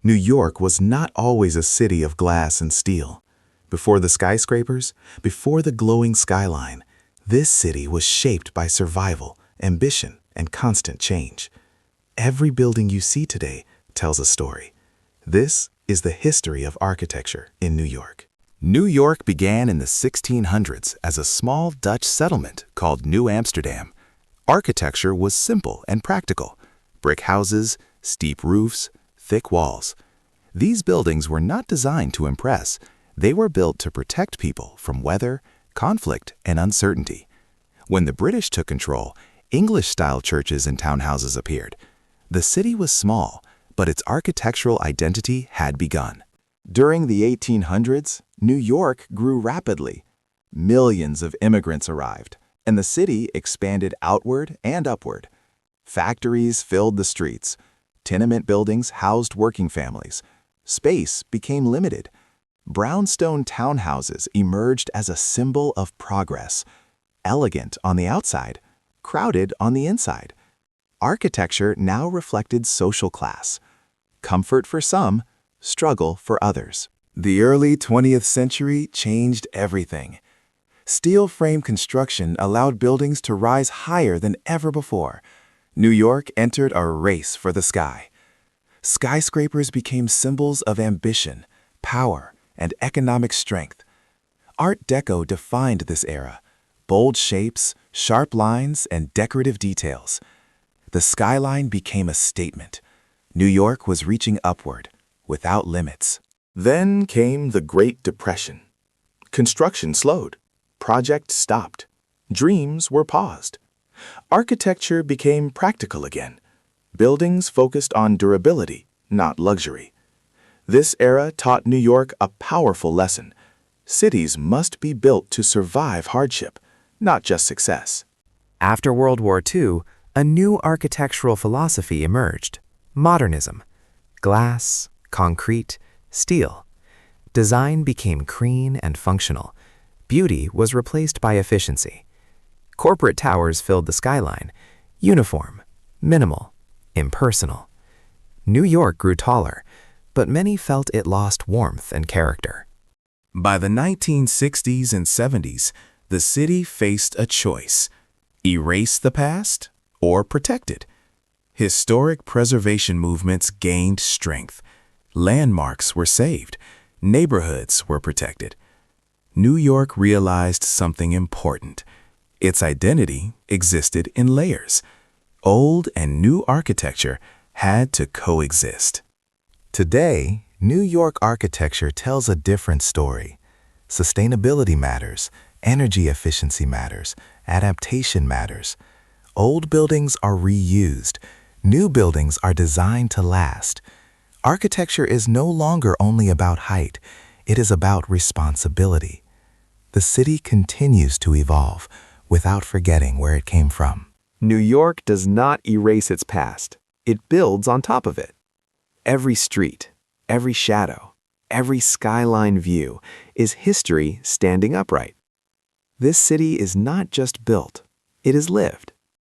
New York was not always a city of glass and steel. Before the skyscrapers, before the glowing skyline, this city was shaped by survival, ambition, and constant change. Every building you see today tells a story. This is the history of architecture in New York. New York began in the 1600s as a small Dutch settlement called New Amsterdam. Architecture was simple and practical: brick houses, steep roofs, thick walls. These buildings were not designed to impress. They were built to protect people from weather, conflict, and uncertainty. When the British took control, English-style churches and townhouses appeared. The city was small, but its architectural identity had begun. During the 1800s, New York grew rapidly. Millions of immigrants arrived, and the city expanded outward and upward. Factories filled the streets. Tenement buildings housed working families. Space became limited. Brownstone townhouses emerged as a symbol of progress. Elegant on the outside, crowded on the inside. Architecture now reflected social class. Comfort for some, struggle for others. The early 20th century changed everything. Steel frame construction allowed buildings to rise higher than ever before. New York entered a race for the sky. Skyscrapers became symbols of ambition, power, and economic strength. Art Deco defined this era: bold shapes, sharp lines, and decorative details. The skyline became a statement. New York was reaching upward, without limits. Then came the Great Depression. Construction slowed. Projects stopped. Dreams were paused. Architecture became practical again. Buildings focused on durability, not luxury. This era taught New York a powerful lesson. Cities must be built to survive hardship, not just success. After World War II, a new architectural philosophy emerged: modernism. Glass, concrete, steel. Design became clean and functional. Beauty was replaced by efficiency. Corporate towers filled the skyline: uniform, minimal, impersonal. New York grew taller, but many felt it lost warmth and character. By the 1960s and 70s, the city faced a choice: erase the past or protect it. Historic preservation movements gained strength. Landmarks were saved. Neighborhoods were protected. New York realized something important. Its identity existed in layers. Old and new architecture had to coexist. Today, New York architecture tells a different story. Sustainability matters, energy efficiency matters, adaptation matters. Old buildings are reused. New buildings are designed to last. Architecture is no longer only about height. It is about responsibility. The city continues to evolve without forgetting where it came from. New York does not erase its past. It builds on top of it. Every street, every shadow, every skyline view is history standing upright. This city is not just built, it is lived.